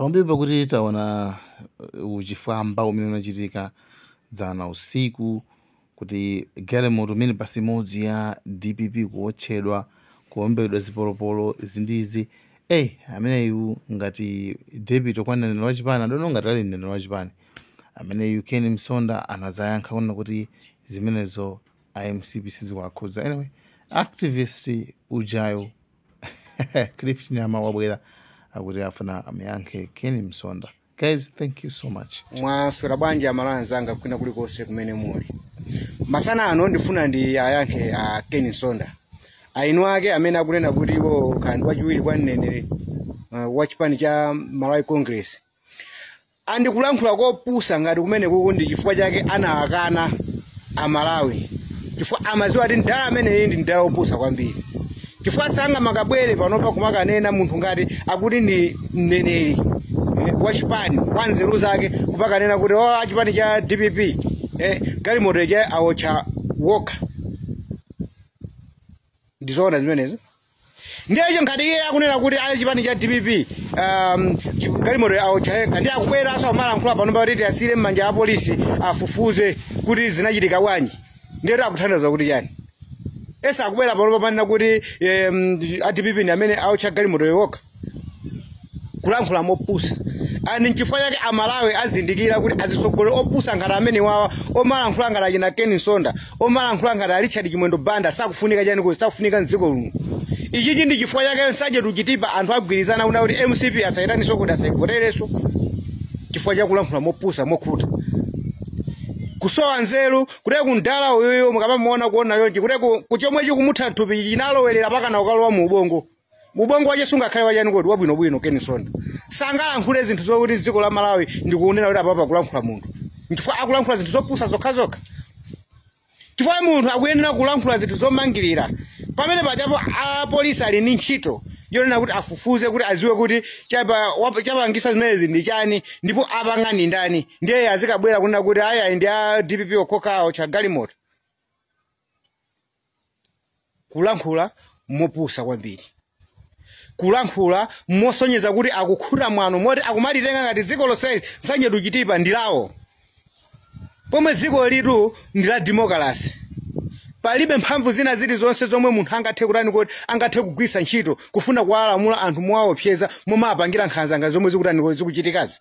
pambuyo kuti taona uchifamba umene unachitika dzana usiku kuti galimoto imene basi imodzi ya DPP kuotchedwa kuombedwa zipolopolo zindizi ameneyu ngati debito kwa mneneri wa chipani adono ngati ali mneneri wa chipani ameneyu Ken Msonda anazayankha kuna kuti zimenezo IMCP sizikuwakhudza. Anyway, activist ujayo Cliff Nyama wabwera akuti afuna amayankhe Ken Msonda. Guys, thank you so much. Mwaswera bwanji amalanza anga kwina kulikonse kumene muli. Masana ano ndifuna ndi ayankhe Ken Msonda. Ainu ake amene akunena kuti iwo kandi wachiwiri kwa mneneri wa chipani cha Malawi Congress. Andi kulankhula kopusa ngati kumene kukundi chifukwa chake anakana Amalawi. Chifukwa amaziwa ati ndala amene ndi ndala opusa kwambiri. Chifukwa sanga makabwere panopa kumakanena munthu ngati akuti ndi mneneri wa chipani wanzeru zake kupakanena kuti chipani cha DPP galimoto cha awocha woka. Ndizoona zimenezo. Ndiye ngati iye akunena kuti chipani cha DPP galimoto awocha kandi akubwera aso amalankhula panopa kuti asire m'manja a polisi afufuze kuti zinachitika bwanji. Ndiye akuthandaza kuti chani. Esa akubwera panopa manena kuti DPP ndi amene awocha galimoto yoka. Kulankhula mopusa. Ani nchifukwa chake Amalawi azindikira kuti azisogolera opusa ngati amene wawa omalankhula ngati achina Ken Msonda omalankhula ngati Richard Chimwendo Banda sakufunika chani kuti sakufunika mdziko luno. Ichi ndi chifukwa chake nsaje tuchitipa anthu agwirizana kuti MCP asayitaniso kuti asayivotereso chifukwa cha kulankhula mopusa mokhuta. Kusowa nzeru kuti kundala uyoyo mukamamuona kuona yonje kuti kuchomwe chikumutha thupi chinalowerera pakana ukalowa mu ubongo. Ubongo waje sunga khale wajani kuti wabwino bwino Ken Msonda. Sangalankhule zinthu zokuti dziko la Malawi ndikunena kuti apapa kulankhula munthu. Chifukwa akulankhula zinthu zopusa zokhazoka. Chifukwa munthu akuyenera kulankhula zinthu zomangirira. Pamene pajapo apolisi ali ndi ntchito yonena kuti afufuze kuti aziwe kuti chapangisa zimenezi ndi chani ndipo apangani ndani. Ndiye azikabwera kunena kuti aya ndi a DPP okokawo cha galimoto. Kulankhula mopusa kwambiri. Kulankhula mosonyeza kuti akukhura mwano moti akumalitenga ngati dziko lonseli nsanje tuchitipa ndilawo. Pomwe dziko litu ndi la democracy. Palibe mphamvu zina zili zonse zomwe munthu angathe kutani kuti angathe kugwisa ntchito kufuna kuwalamula anthu mwaopseza momwe apangira nkhanza zomwe zikutani zikuchitikazi.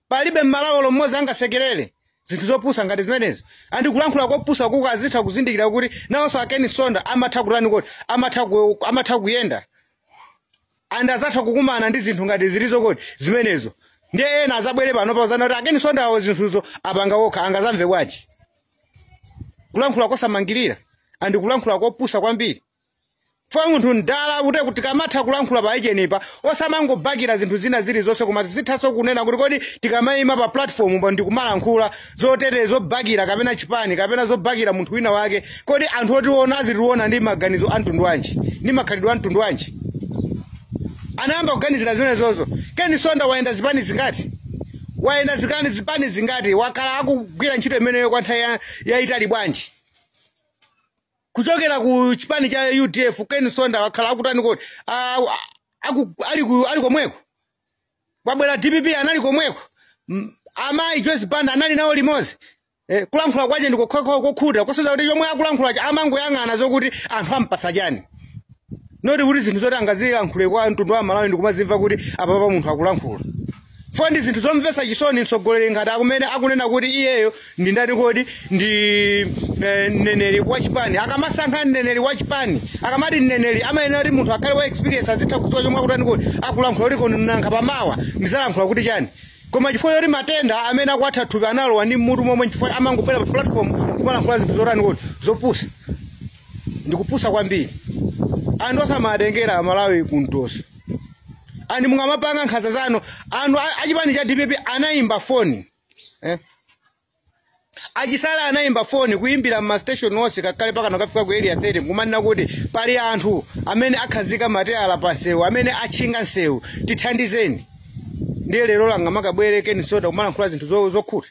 Palibe Malawi lomwe angasekerere zinthu zopusa ngati zimenezo. Andi kulankhula kopusa kuko azitha kuzindikira kuti nawonso Ken Msonda amatha kutani kuti amatha kuyenda. Anda azatha kukumana ndi zinthu ngati zilizo kuti zimenezo. Ndiye ena azabwere panopa uzana kuti Ken Msonda awo zinthuzo apanga wokha angazamve bwanji. Kulankhula kosamangirira andi kulankhula kopusa kwambiri. Fwa munthu ndala kuti kamatha kulankhula pa ijenepa osamangobakira zinthu zina zili zonse koma zithaso kunena kuti kodi tikamayima pa platform pa ndikumalankhula zotere zobakira kapena chipani kapena zobakira munthu wina wake kodi anthu otiona azitiona ndi maganizo a mtundu wanji ndi makhalidwe a mtundu wanji. Anayamba kuganizira zimenezozo. Ken Msonda waenda zipani zingati? Waenda zipani zingati? Wakala akugwira ntchito imeneyo kwa nthawi yaitali bwanji. Kuchokera ku chipani cha UDF Ken Msonda wakala akutani kuti ali komweko. Wabwera DPP anali komweko. Amayi Joyce Banda anali nawo limodzi. Kulankhula kwaje ndikokhuda kusoza kuti yomwe akulankhula amangoyang'ana zokuti anthu ampasa chani. Noti kuti zinthu zoti angazilankhule kwa mtundu wa Malawi ndikumazimva kuti apapa munthu akulankhula. Fo ndi zinthu zomvetsa chisoni mtsogoleri ngati akumene akunena kuti iyeyo ndi ndani kodi ndi mneneri wa chipani. Akamasankha mneneri wa chipani akamati mneneri amayenera kuti munthu akhale wa experience azitha kudziwa chomwe akutani kuti akulankhula kuti konankha pamawa ndizalankhula kuti chani. Koma chifukwa yoti matenda amene akwatha thupi analowa ndi mutu momwe chifukwa amangobwera pa platform kumalankhula zinthu zotani kuti zopusa. Ndikupusa kwambiri. Anthu osamatengera Amalawi kuntosa. Andi mungamapanga nkhanza zanu anthu achipani cha DPP anayimba phone. Achisala anayimba phone kuyimbira ma station onse kakale pakana kafika ku area 30 kumanena kuti pali anthu amene akhazika mateyala pansewu amene achinga nsewu tithandizeni. Ndiye lero langa makabwere Ken Msonda kumalankhula zinthu zokhuta.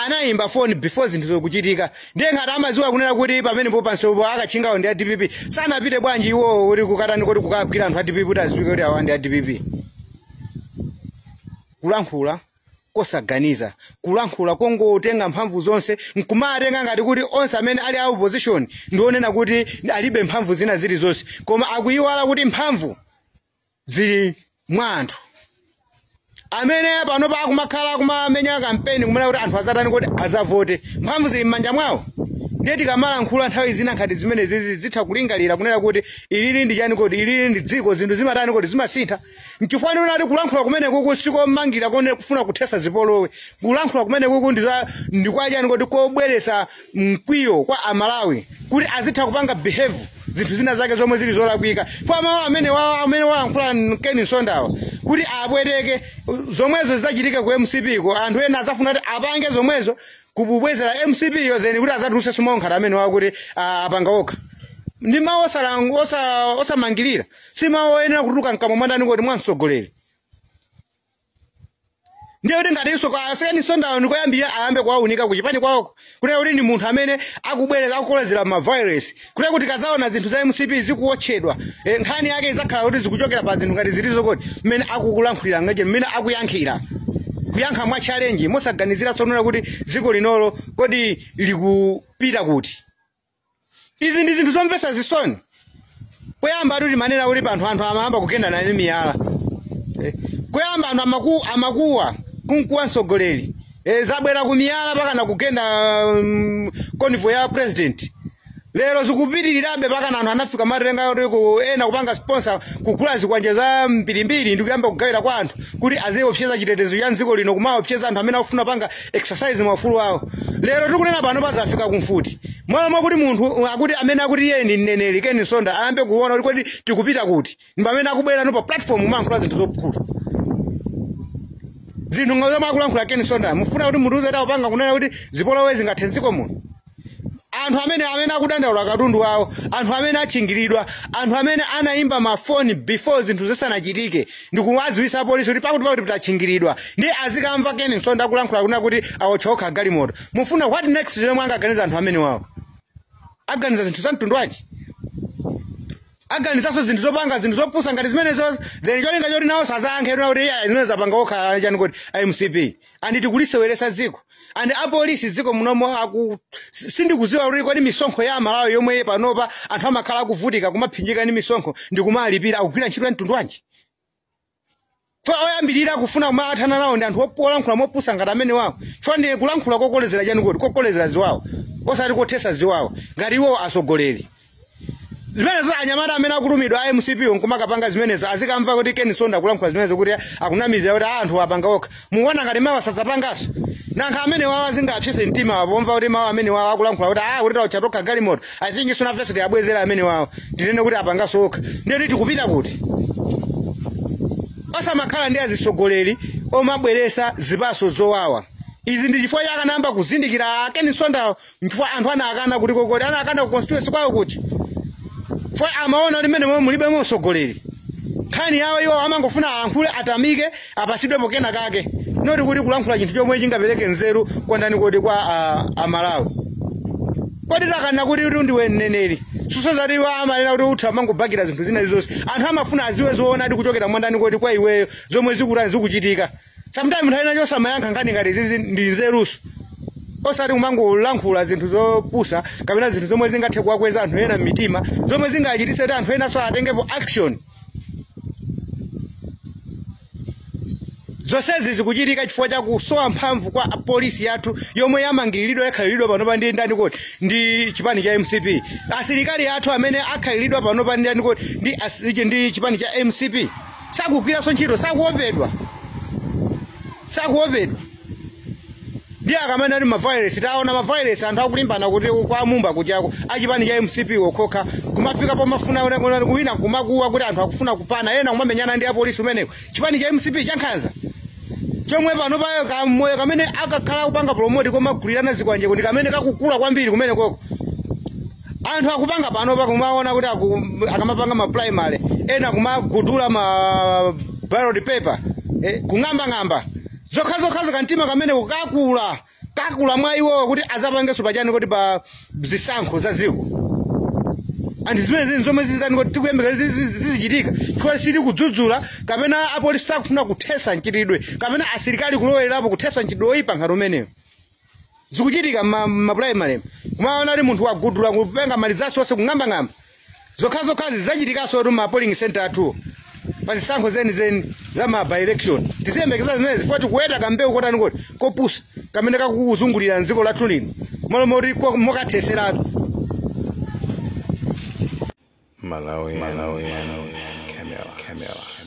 anayimba phone before zinthu zokuchitika ndiye ngati amaziwa kunena kuti pamene po pansopo akachingawo ndi a DPP sanapite bwanji iwo uri kukatani kuti kukagwira anthu a DPP kuti azipike kuti awa ndi a DPP. Kulankhula kosaganiza, kulankhula kongotenga mphamvu zonse nkumatenga ngati kuti onse amene ali a opposition ndionena kuti alibe mphamvu zina zili zonse koma akuyiwala kuti mphamvu zili mwa anthu amene pano pa kumakhala kumamenya kampeni kumene kuti anthu azatani kuti azavote mphamvu zili m'manja mwawo. Ndiye tikamalankhula nthawi zina ngati zimene zizi zitha kulingalira kunena kuti ilili ndi chani kuti ilili ndi dziko zinthu zimatani kuti zimasintha. Nchifukwa nati kulankhula kumene kuku sikomangira kone kufuna kuthesa zipolowe. Kulankhula kumene kuku ndi kwa chani kuti kobweresa mkwiyo kwa Amalawi kuti azitha kupanga behave zinthu zina zake zomwe zili zolakwika. Kwa mawu amene walankhula Ken Nsondawa kuti abwereke zomwezo zizachitika ku MCP ko anthu ena azafuna kuti apange zomwezo kububwezera MCP yo then kuti azatuluse sumonkhata amene wakuti apanga okha. Ndi mawu osamangirira si mawu ena kutuluka mkamwa mwandani kuti mwansogolere. Ndiye kuti ngati iso kwa Ken Nsondawa ndikoyambira ayambe kuwaunika kuchipani kwako kuti kuti ndi munthu amene akubwereza akukolezera ma virus kuti kazaona zinthu za MCP zikuwotchedwa nkhani yake izakhala kuti zikuchokera pa zinthu ngati zilizo kuti mmene akukulankhulira ngaje mmene akuyankhira kuyankha mwa challenge mosaganizira sonona kuti ziko linolo kodi likupita kuti. Izi ndi zinthu zomvetsa zisoni. Poyamba kuti manena kuti anthu amayamba kukendana ndi miyala. Poyamba anthu amakuwa kunkuwa msogoleri. Zabwera ku miyala paka na kugenda convoy ya president. Lero zikupitirirabe paka anthu anafika matenga yoti ena kupanga sponsor kugula zikwanje za mbirimbiri ndi kuyamba kugawira kwa anthu kuti aziyopseza chitetezo cha dziko lino kumaopseza anthu amene akufuna panga exercise mafulu awo. Lero tikunena pano pazafika kumfuti. Mwa kuti munthu akuti amene akuti yeye ndi mneneri Ken Nsondawa ayambe kuona kuti kodi tikupita kuti. Ndi pamene akubwera no pa platform mankhula zinthu zokukula. Zinthu ngazoma akulankhula Ken Nsondawa mufuna kuti munthu uzeta upanga kunena kuti zipolowe zingathe dziko muno. Anthu amene akudandaula katundu wawo, anthu amene achingiridwa, anthu amene anayimba mafoni before zinthu zisanachitike ndikuwaziwisa polisi kuti pakuti pitachingiridwa ndi azikamva Ken Nsondawa kulankhula kunena kuti awotchoka galimoto. Mufuna what next zomwe angaganiza anthu amene wawo. Aganiza zinthu za mtundu wachi. Aganizaso zinthu zopanga zinthu zopusa ngati zimenezo then cholinga choti nawo sazankhe kuti zimene zapanga okha chani kuti MCP anditi kuliseweresa dziko andi apolisi dziko munomo sindikuziwa kuti kodi misonkho ya Malawi yomwe panopa anthu amakhala akuvutika kumaphinjika ndi misonkho ndi kumalipira akugwira ntchito ya mtundu wanji. Fo oyambirira kufuna kumathana nawo ndi anthu opolankhula mopusa ngati amene wawo. Fo ndi kulankhula kokolezera chani kuti kokolezera ziwawo osati kothesa ziwawo ngati iwo asogoleri. Zimenezo anyamata amene akulumidwa a MCP nkumakapanga zimenezo azikamva kuti Ken Nsondawa kulankhula zimenezo kuti akunamiza kuti anthu apanga okha. Muona ngati mawa sadzapangaso. Nankha amene wawa zingatchese mtima wapo pomva kuti mawa amene wawa akulankhula kuti kuti tawachatoka galimoto. I think iso na vesi abwezera amene wawa. Ndinene kuti apangaso okha. Ndiye tikupita kuti. Osamakhala ndi azisogoleri omabweresa zipaso zowawa. Izi ndi chifukwa yakanamba kuzindikira Ken Nsondawa chifukwa anthu anakana kuti kokoti anakana ku constituency kwawo kuti. Fo amaona kuti mene mulibe mosogoleri. Nkhani yawo iwo amangofuna alankhule atamike apasidwe pokena kake. Noti kuti kulankhula chinthu chomwe chingapereke nzeru kwandani kodi kwa Amalawi. Kodi takana kuti ndiwe mneneri. Suso zati amalera kuti utha mangobakira zinthu zina zonse. Anthu amafuna aziwe zoona ndi kuchokera mwandani kodi kwa iweyo zomwe zikuchitika. Sometimes nthawi ina chonse amayankha nkhani ngati zizi ndi nzeruso. Osati kumangolankhula zinthu zopusa kapena zinthu zomwe zingathe kuwakweza anthu ena m'mitima zomwe zingachitise kuti anthu ena so atengepo action. Zonsezi zikuchitika chifukwa cha kusowa mphamvu kwa polisi yathu yomwe yamangiridwa yakhaliridwa panopa ndi ndani kodi ndi chipani cha MCP. Asilikali yathu amene akhaliridwa panopa ndi ndani kodi ndi chipani cha MCP. Sakugwiraso ntchito sakuopedwa. Ndiye akamene ali mavirus taona mavirus anthu akulimbana kuti kwa mumba kuchako achipani cha MCP okhoka kumafika po mafuna kuwina kumakuwa kuti anthu akufuna kupana ena kumamenyana ndi apolisi umeneko chipani cha MCP chankhanza chomwe pano payo kamoyo kamene akakhala kupanga promote komagulirana zikwanje kuti kamene kakukula kwambiri kumene koko anthu akupanga pano pa kumaona kuti akamapanga ma primary ena kumagudula ma ballot paper kung'amba zokhazo kantima kamene kukakula kakula mwa iwo kuti azapangenso pachani kuti pa zisankho za dziko andi zimene zomwe zizitani kuti tikuyembeka zizichitika chifukwa chili kudzudzula kapena apolisi akufuna kuthesa mchitidwe kapena asilikali kulowerapo kuthesa mchitidwe oyipa ngati umenewo zikuchitika maprimary kumaona kuti munthu wagudula kupenga mali zake zonse kung'ambang'amba zokhazokhazi zachitikanso ma polling center athu pa zisankho zeni za ma by election tiziyembekeza zimene zifuna tikuweta kambewu kotani koti kopusa kamene kakuzungulira mdziko lathu lino malomoti mokathetseratu Malawi Camera.